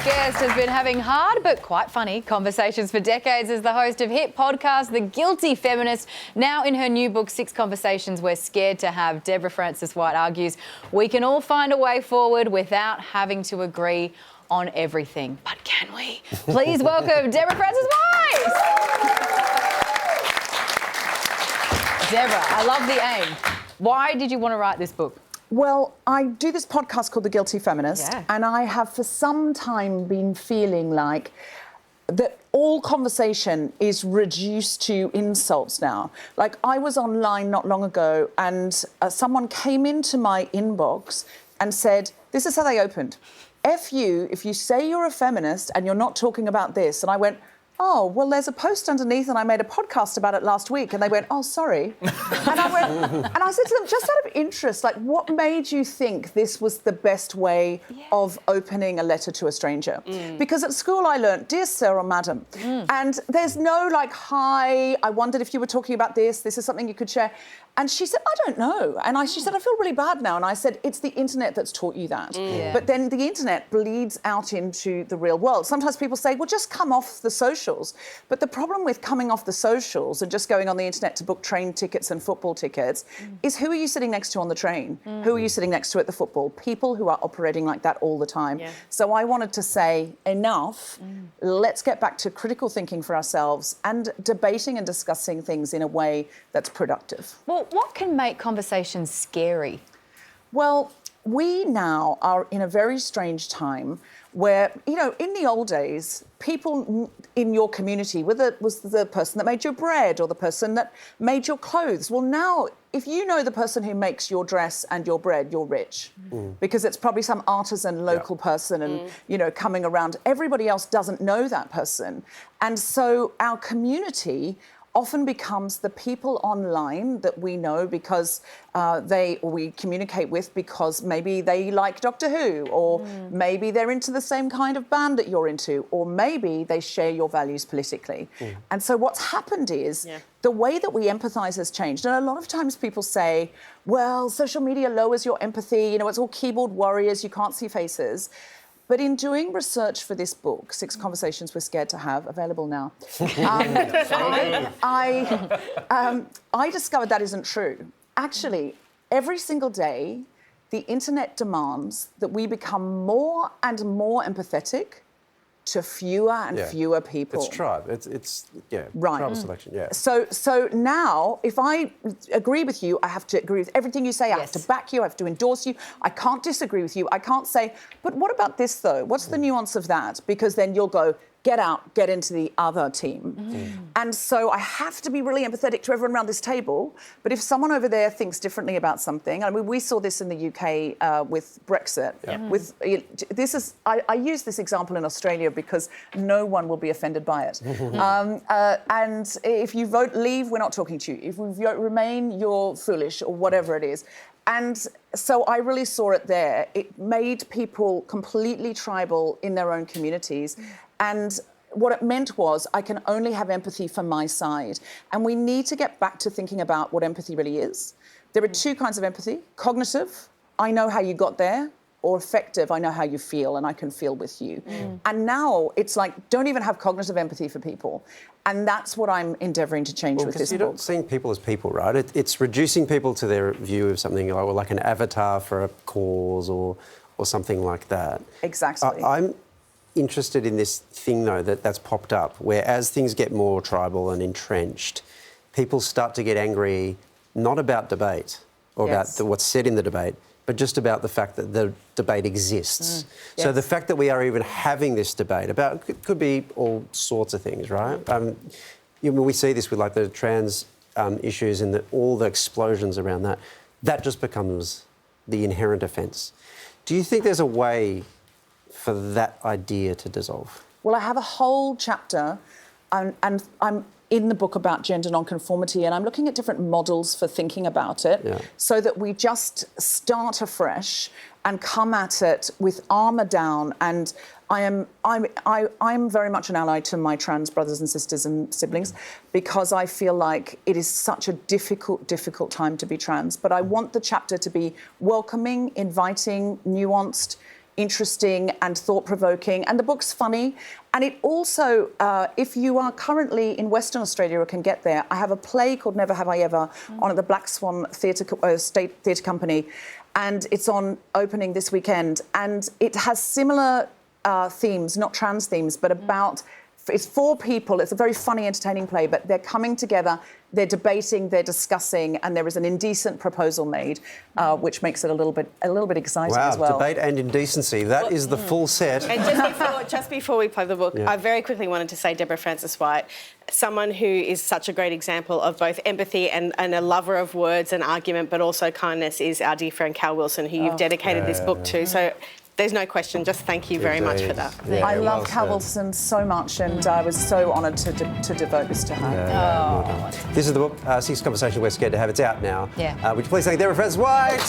guest has been having hard but quite funny conversations for decades as the host of hit podcast The Guilty Feminist. Now in her new book, 6 Conversations We're Scared to Have, Deborah Frances-White argues we can all find a way forward without having to agree on everything. But can we? Please welcome Deborah Frances-White. Deborah, I love the aim. Why did you want to write this book? Well, I do this podcast called The Guilty Feminist, and I have for some time been feeling like that all conversation is reduced to insults now. Like, I was online not long ago and someone came into my inbox and said, this is how they opened, F you if you say you're a feminist and you're not talking about this. And I went, oh, well, there's a post underneath and I made a podcast about it last week. And they went, oh, sorry. And I said to them, just out of interest, like, what made you think this was the best way of opening a letter to a stranger? Because at school I learnt, dear sir or madam. And there's no like, hi, I wondered if you were talking about this. This is something you could share. And she said, I don't know. And she said, I feel really bad now. And I said, it's the internet that's taught you that. But then the internet bleeds out into the real world. Sometimes people say, well, just come off the socials. But the problem with coming off the socials and just going on the internet to book train tickets and football tickets is, who are you sitting next to on the train? Who are you sitting next to at the football? People who are operating like that all the time. So I wanted to say, enough. Let's get back to critical thinking for ourselves and debating and discussing things in a way that's productive. Well, what can make conversations scary? Well, we now are in a very strange time where, you know, in the old days, people in your community, whether it was the person that made your bread or the person that made your clothes. Well, now, if you know the person who makes your dress and your bread, you're rich. Because it's probably some artisan local person and, you know, coming around. Everybody else doesn't know that person. And so our community often becomes the people online that we know because we communicate with because maybe they like Doctor Who, or maybe they're into the same kind of band that you're into, or maybe they share your values politically. And so what's happened is the way that we empathise has changed. And a lot of times people say, well, social media lowers your empathy, you know, it's all keyboard warriors, you can't see faces. But in doing research for this book, 6 Conversations We're Scared to Have, available now, I discovered that isn't true. Actually, every single day, the internet demands that we become more and more empathetic to fewer and fewer people. It's tribe. It's right. Tribal selection, So now, if I agree with you, I have to agree with everything you say. I have to back you. I have to endorse you. I can't disagree with you. I can't say, but what about this, though? What's the nuance of that? Because then you'll go, get out, get into the other team. And so I have to be really empathetic to everyone around this table. But if someone over there thinks differently about something, I mean, we saw this in the UK with Brexit. I use this example in Australia because no one will be offended by it. And if you vote leave, we're not talking to you. If you vote remain, you're foolish, or whatever it is. And so I really saw it there. It made people completely tribal in their own communities. And what it meant was I can only have empathy for my side. And we need to get back to thinking about what empathy really is. There are 2 kinds of empathy. Cognitive, I know how you got there. Or affective, I know how you feel and I can feel with you. And now it's like, don't even have cognitive empathy for people. And that's what I'm endeavouring to change with this book. You're not seeing people as people, right? It's reducing people to their view of something like an avatar for a cause or something like that. Exactly. I'm interested in this thing, though, that's popped up, where as things get more tribal and entrenched, people start to get angry, not about debate or about what's said in the debate, but just about the fact that the debate exists. So the fact that we are even having this debate about, it could be all sorts of things, right? We see this with like the trans issues and all the explosions around that. That just becomes the inherent offence. Do you think there's a way for that idea to dissolve? Well, I have a whole chapter and I'm in the book about gender nonconformity, and I'm looking at different models for thinking about it so that we just start afresh and come at it with armour down. And I'm very much an ally to my trans brothers and sisters and siblings because I feel like it is such a difficult time to be trans. But I want the chapter to be welcoming, inviting, nuanced, interesting and thought-provoking. And the book's funny. And it also, if you are currently in Western Australia or can get there, I have a play called Never Have I Ever on at the Black Swan State Theatre Company. And it's on opening this weekend. And it has similar themes, not trans themes, but about... It's 4 people. It's a very funny, entertaining play, but they're coming together, they're debating, they're discussing, and there is an indecent proposal made, which makes it a little bit exciting as well. Wow, debate and indecency. That is the full set. And just before we play the book, I very quickly wanted to say Deborah Frances-White, someone who is such a great example of both empathy and a lover of words and argument, but also kindness, is our dear friend Cal Wilson, who you've dedicated this book to. So there's no question. Just thank you very much for that. Yeah, I love Cal Wilson so much, and I was so honoured to devote this to her. This is the book, 6 Conversations We're Scared to Have. It's out now. Yeah. Would you please thank Deborah Frances-White?